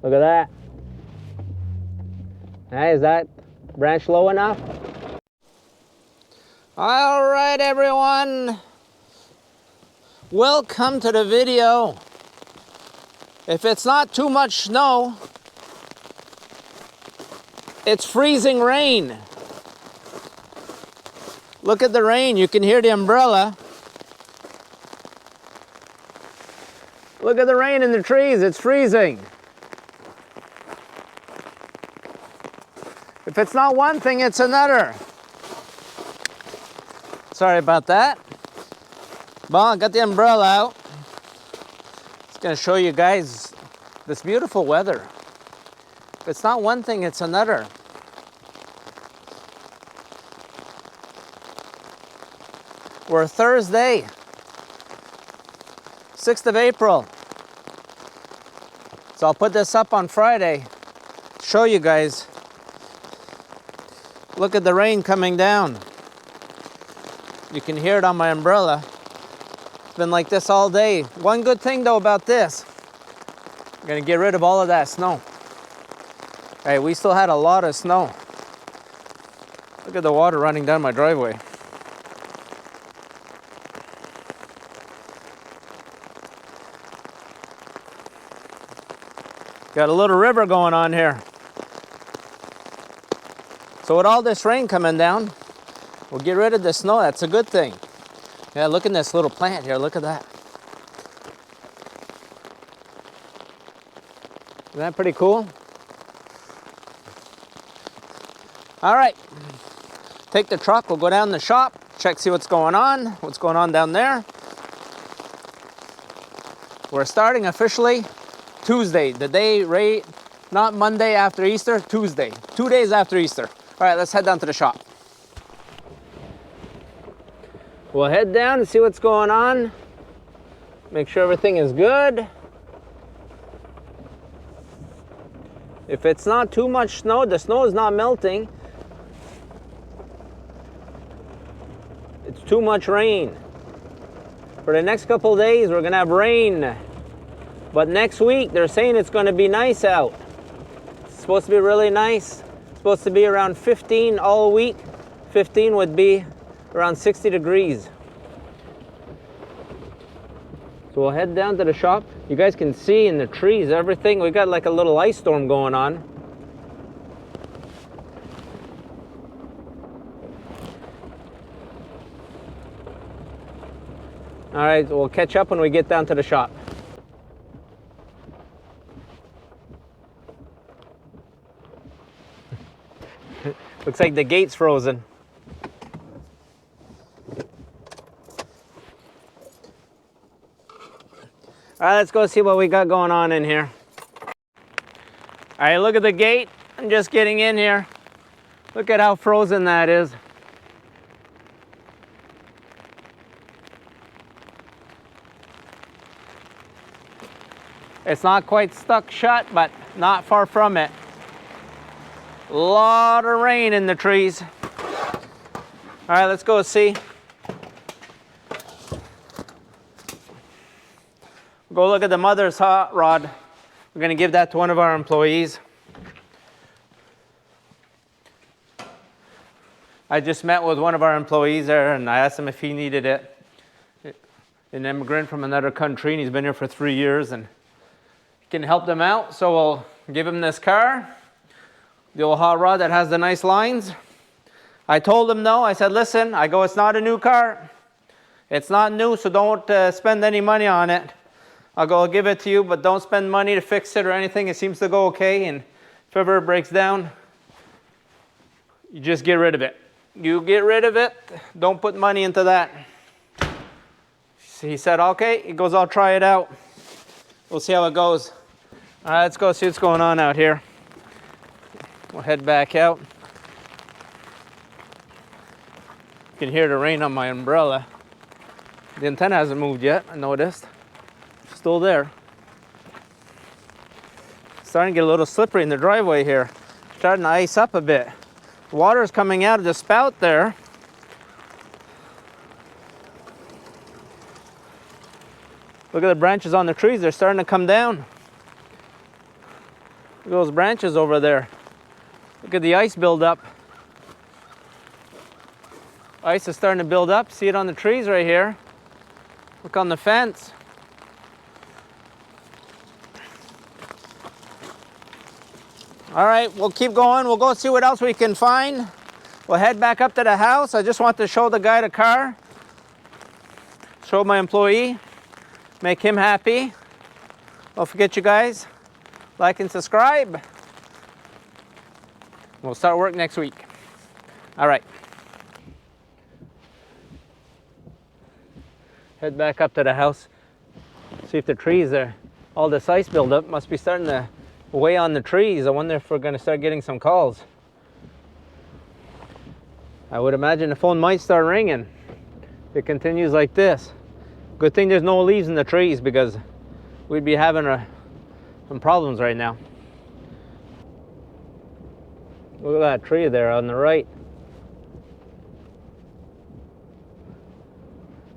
Look at that. Hey, is that branch low enough? All right, everyone. Welcome to the video. If it's not too much snow, it's freezing rain. Look at the rain. You can hear the umbrella. Look at the rain in the trees. It's freezing. If it's not one thing, it's another. Sorry about that. Well, I got the umbrella out. Just gonna show you guys this beautiful weather. If it's not one thing, it's another. We're Thursday, 6th of April. So I'll put this up on Friday, show you guys. Look at the rain coming down. You can hear it on my umbrella. It's been like this all day. One good thing though about this, I'm gonna get rid of all of that snow. Hey, we still had a lot of snow. Look at the water running down my driveway. Got a little river going on here. So with all this rain coming down, we'll get rid of the snow. That's a good thing. Yeah, look at this little plant here. Look at that. Isn't that pretty cool? All right. Take the truck. We'll go down to the shop, check, see what's going on down there. We're starting officially Tuesday, the day right, not Monday after Easter, Tuesday, 2 days after Easter. All right, let's head down to the shop. We'll head down and see what's going on. Make sure everything is good. If it's not too much snow, the snow is not melting. It's too much rain. For the next couple of days, we're gonna have rain. But next week, they're saying it's gonna be nice out. It's supposed to be really nice. It's supposed to be around 15 all week. 15 would be around 60 degrees. So we'll head down to the shop. You guys can see in the trees, everything. We got like a little ice storm going on. All right, we'll catch up when we get down to the shop. Looks like the gate's frozen. All right, let's go see what we got going on in here. All right, look at the gate. I'm just getting in here. Look at how frozen that is. It's not quite stuck shut, but not far from it. A lot of rain in the trees. All right, let's go see. Go look at the mother's hot rod. We're gonna give that to one of our employees. I just met with one of our employees there and I asked him if he needed it. An immigrant from another country, and he's been here for 3 years and can help them out. So we'll give him this car, the old hot rod that has the nice lines. I told him no. I said, listen, I go, it's not a new car. It's not new, so don't spend any money on it. I'll go, I'll give it to you, but don't spend money to fix it or anything. It seems to go okay, and if ever it breaks down, you just get rid of it. You get rid of it. Don't put money into that. He said, okay. He goes, I'll try it out. We'll see how it goes. All right, let's go see what's going on out here. We'll head back out. You can hear the rain on my umbrella. The antenna hasn't moved yet, I noticed. Still there. Starting to get a little slippery in the driveway here. Starting to ice up a bit. Water is coming out of the spout there. Look at the branches on the trees. They're starting to come down. at those branches over there. Look at the ice build up. Ice is starting to build up. See it on the trees right here. Look on the fence. All right, we'll keep going. We'll go see what else we can find. We'll head back up to the house. I just want to show the guy the car. Show my employee. Make him happy. Don't forget, you guys, like and subscribe. We'll start work next week. All right. Head back up to the house. See if the trees are, all this ice buildup must be starting to weigh on the trees. I wonder if we're going to start getting some calls. I would imagine the phone might start ringing if it continues like this. Good thing there's no leaves in the trees, because we'd be having some problems right now. Look at that tree there on the right.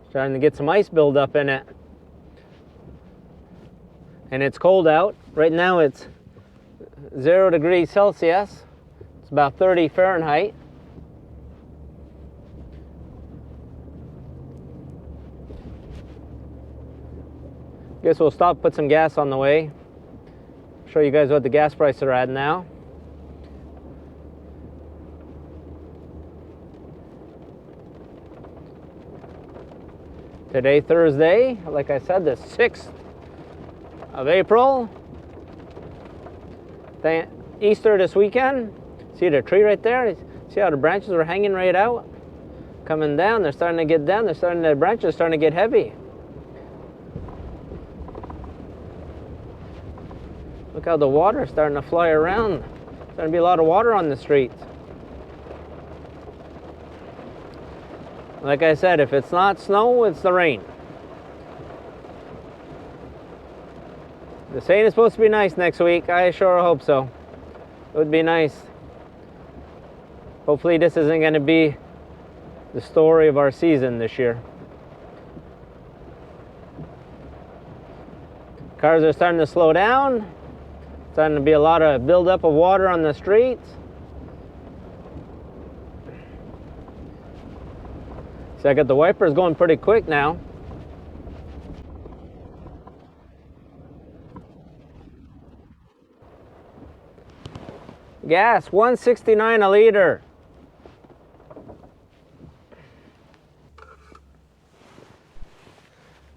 Starting to get some ice buildup in it. And it's cold out. Right now it's 0 degrees Celsius. It's about 30 Fahrenheit. Guess we'll stop, put some gas on the way. Show you guys what the gas prices are at now. Today, Thursday, like I said, the 6th of April. Easter this weekend. See the tree right there? See how the branches are hanging right out? Coming down, they're starting to get down. The branches are starting to get heavy. Look how the water is starting to fly around. There's starting to be a lot of water on the streets. Like I said, if it's not snow, it's the rain. The saying is supposed to be nice next week. I sure hope so. It would be nice. Hopefully this isn't going to be the story of our season this year. Cars are starting to slow down. Starting to be a lot of buildup of water on the streets. So I got the wipers going pretty quick now. Gas, $1.69 a liter.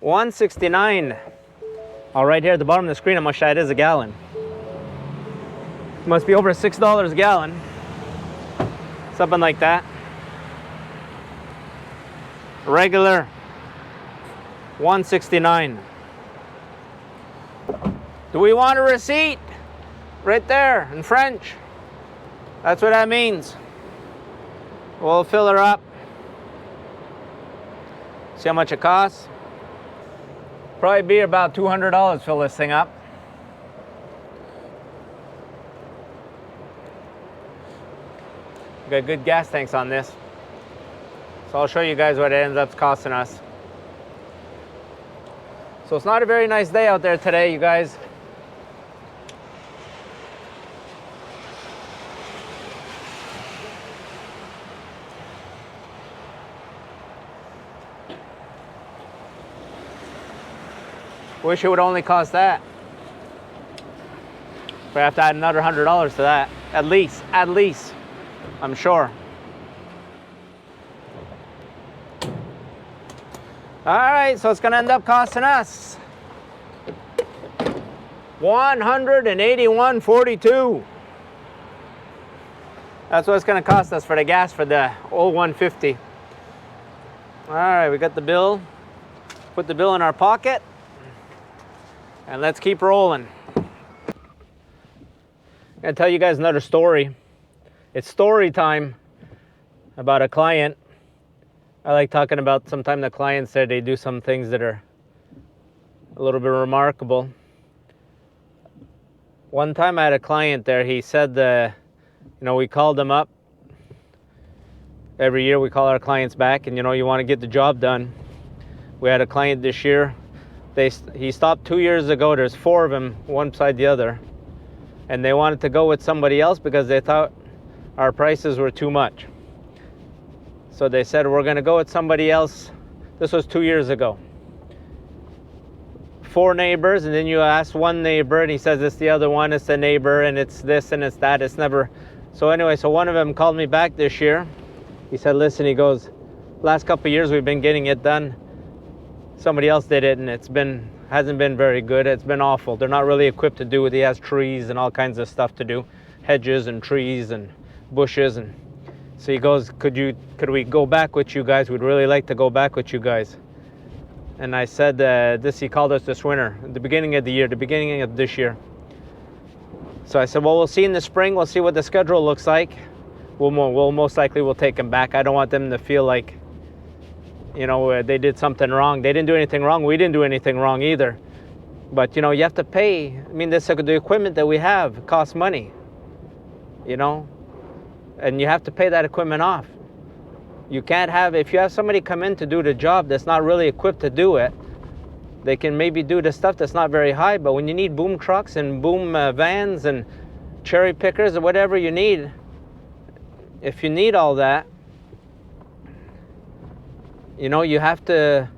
$1.69. All right here at the bottom of the screen, how much that is a gallon. Must be over $6 a gallon. Something like that. Regular, $1.69. Do we want a receipt? Right there in French. That's what that means. We'll fill her up. See how much it costs? Probably be about $200 fill this thing up. Got good gas tanks on this. So I'll show you guys what it ends up costing us. So it's not a very nice day out there today, you guys. Wish it would only cost that. We have to add another $100 to that. At least, I'm sure. All right, so it's gonna end up costing us $181.42. That's what it's gonna cost us for the gas for the old 150. All right, we got the bill. Put the bill in our pocket, and let's keep rolling. I'm gonna tell you guys another story. It's story time about a client. I like talking about sometimes the clients there, they do some things that are a little bit remarkable. One time I had a client there, he said, we called him up. Every year we call our clients back and, you want to get the job done. We had a client this year. He stopped 2 years ago. There's 4 of them, one beside the other. and they wanted to go with somebody else because they thought our prices were too much. So they said, we're going to go with somebody else. This was 2 years ago. 4 neighbors, and then you ask one neighbor, and he says it's the other one, it's the neighbor, and it's this and it's that. It's never. So anyway, so one of them called me back this year. He said, listen, he goes, last couple of years we've been getting it done. Somebody else did it, and hasn't been very good. It's been awful. They're not really equipped to do it. He has trees and all kinds of stuff to do, hedges and trees and bushes. And so he goes, could we go back with you guys? We'd really like to go back with you guys. And I said, he called us this winter, at the beginning of this year. So I said, well, we'll see in the spring. We'll see what the schedule looks like. We'll most likely we'll take them back. I don't want them to feel like, they did something wrong. They didn't do anything wrong. We didn't do anything wrong either. But, you have to pay. I mean, the equipment that we have costs money, and you have to pay that equipment off. You can't if you have somebody come in to do the job that's not really equipped to do it, they can maybe do the stuff that's not very high, but when you need boom trucks and boom vans and cherry pickers or whatever you need, if you need all that, you have to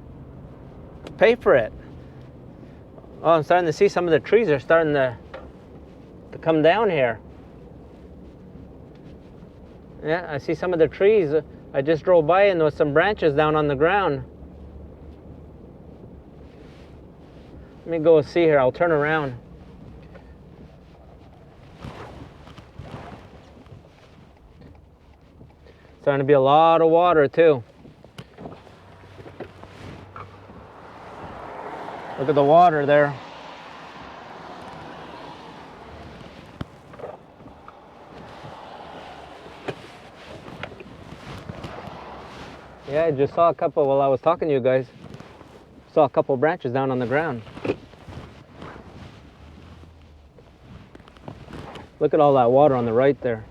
pay for it. Oh, I'm starting to see some of the trees are starting to come down here. Yeah, I see some of the trees. I just drove by and there was some branches down on the ground. Let me go see here. I'll turn around. Starting to be a lot of water too. Look at the water there. Yeah, I just saw a couple while I was talking to you guys. Saw a couple branches down on the ground. Look at all that water on the right there.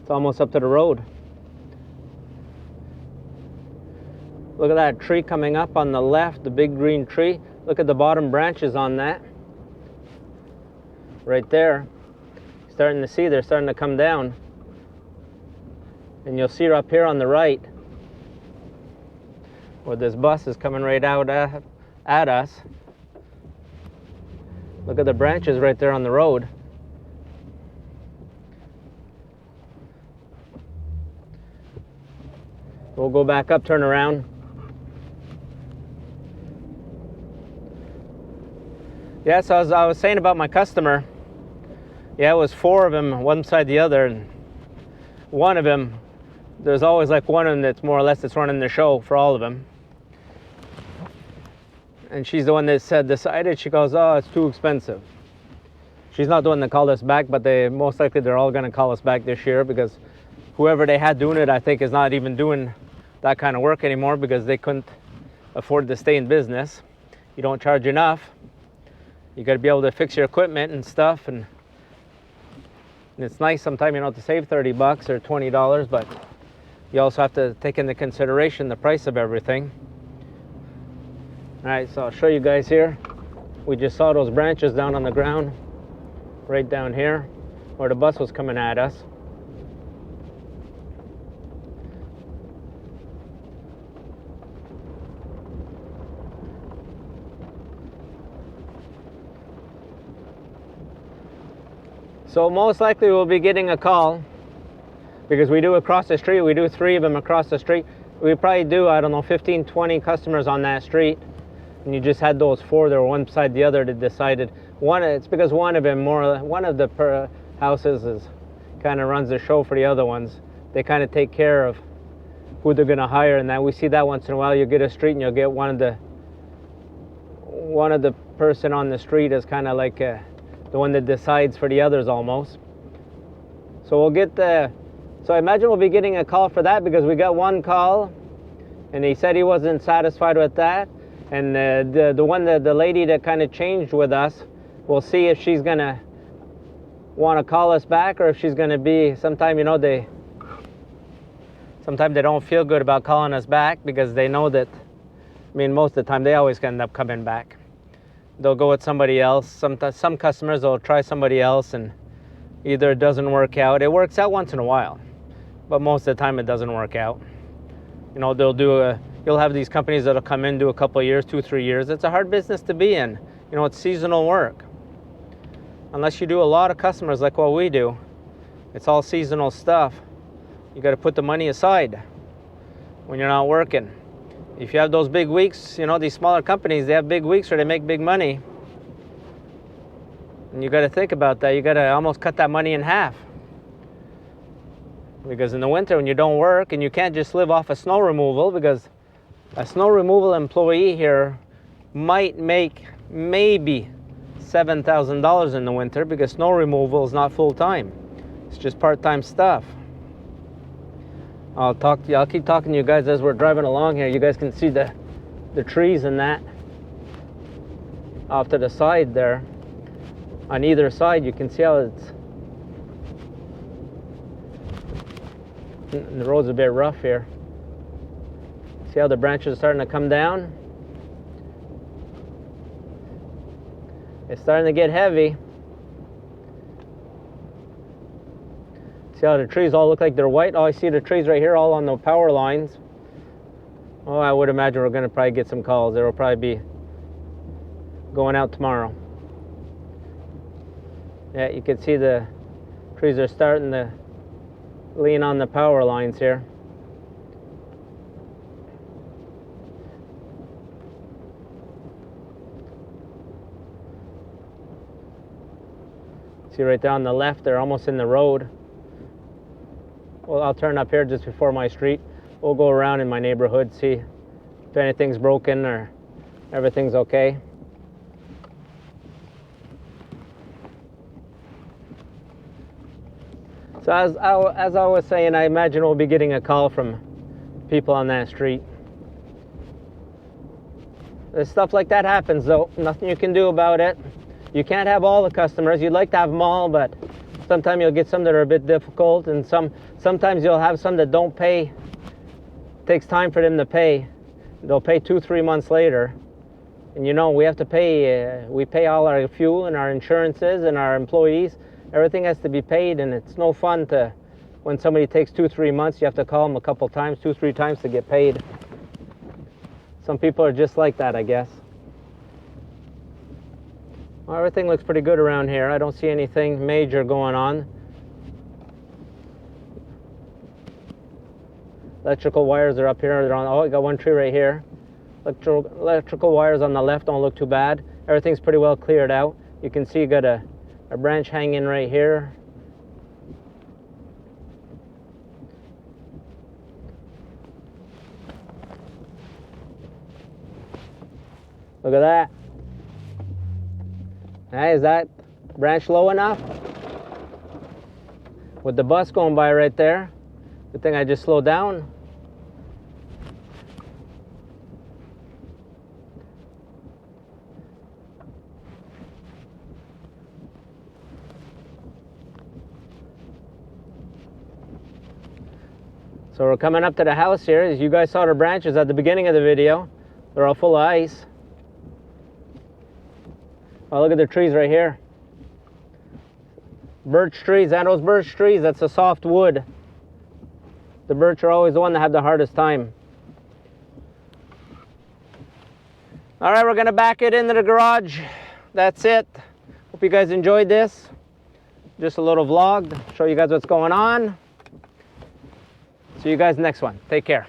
It's almost up to the road. Look at that tree coming up on the left, the big green tree. Look at the bottom branches on that. Right there. Starting to see, they're starting to come down. And you'll see up here on the right, where this bus is coming right out at us. Look at the branches right there on the road. We'll go back up, turn around. Yeah, so I was saying about my customer. Yeah, it was 4 of them, one side the other, and one of them, there's always like one of them that's more or less that's running the show for all of them. And she's the one that decided, she goes, oh, it's too expensive. She's not the one that called us back, but most likely they're all going to call us back this year because whoever they had doing it, I think, is not even doing that kind of work anymore because they couldn't afford to stay in business. You don't charge enough. You got to be able to fix your equipment and stuff, and it's nice sometimes, to save $30 or $20, but you also have to take into consideration the price of everything. All right, so I'll show you guys here. We just saw those branches down on the ground, right down here, where the bus was coming at us. So most likely we'll be getting a call because we do across the street. We do 3 of them across the street. We probably do, I don't know, 15, 20 customers on that street. And you just had those 4 that were one side the other that decided. It's because one of the houses kind of runs the show for the other ones. They kind of take care of who they're going to hire, and that we see that once in a while. You'll get a street and you'll get one of the person on the street is kind of like the one that decides for the others almost. So we'll get so I imagine we'll be getting a call for that because we got one call and he said he wasn't satisfied with that. And the lady that kind of changed with us, we'll see if she's gonna want to call us back or if she's gonna be, sometimes they don't feel good about calling us back because they know that, most of the time they always end up coming back. They'll go with somebody else. Some customers will try somebody else, and either it doesn't work out. It works out once in a while, but most of the time it doesn't work out. You know, you'll have these companies that'll come in, do a couple of years, 2-3 years. It's a hard business to be in. You know, it's seasonal work. Unless you do a lot of customers like what we do, it's all seasonal stuff. You got to put the money aside when you're not working. If you have those big weeks, you know, these smaller companies, they have big weeks where they make big money. And you got to think about that. You got to almost cut that money in half. Because in the winter when you don't work, and you can't just live off of snow removal, because a snow removal employee here might make maybe $7,000 in the winter, because snow removal is not full-time. It's just part-time stuff. I'll keep talking to you guys as we're driving along here. You guys can see the trees and that off to the side there. On either side, you can see how the road's a bit rough here. See how the branches are starting to come down? It's starting to get heavy. See how the trees all look like they're white? Oh, I see the trees right here all on the power lines. Oh, I would imagine we're going to probably get some calls. They will probably be going out tomorrow. Yeah, you can see the trees are starting to lean on the power lines here. See right there on the left, they're almost in the road. Well, I'll turn up here just before my street. We'll go around in my neighborhood, see if anything's broken or everything's okay. So as I was saying, I imagine we'll be getting a call from people on that street. There's stuff like that happens though. Nothing you can do about it. You can't have all the customers. You'd like to have them all, but sometimes you'll get some that are a bit difficult, and sometimes you'll have some that don't pay. It takes time for them to pay. They'll pay 2-3 months later. And you know, we have to pay, we pay all our fuel and our insurances and our employees. Everything has to be paid, and it's no fun when somebody takes 2-3 months, you have to call them a couple times, 2-3 times to get paid. Some people are just like that, I guess. Well, everything looks pretty good around here. I don't see anything major going on. Electrical wires are up here. Oh, I got one tree right here. Electrical wires on the left don't look too bad. Everything's pretty well cleared out. You can see you got a branch hanging right here. Look at that. Hey, is that branch low enough? With the bus going by right there. Good thing I just slowed down. So we're coming up to the house here. As you guys saw the branches at the beginning of the video, they're all full of ice. Oh, look at the trees right here. Birch trees, and those birch trees, that's a soft wood. The birch are always the one that have the hardest time. All right, we're gonna back it into the garage. That's it. Hope you guys enjoyed this. Just a little vlog to show you guys what's going on. See you guys next one. Take care.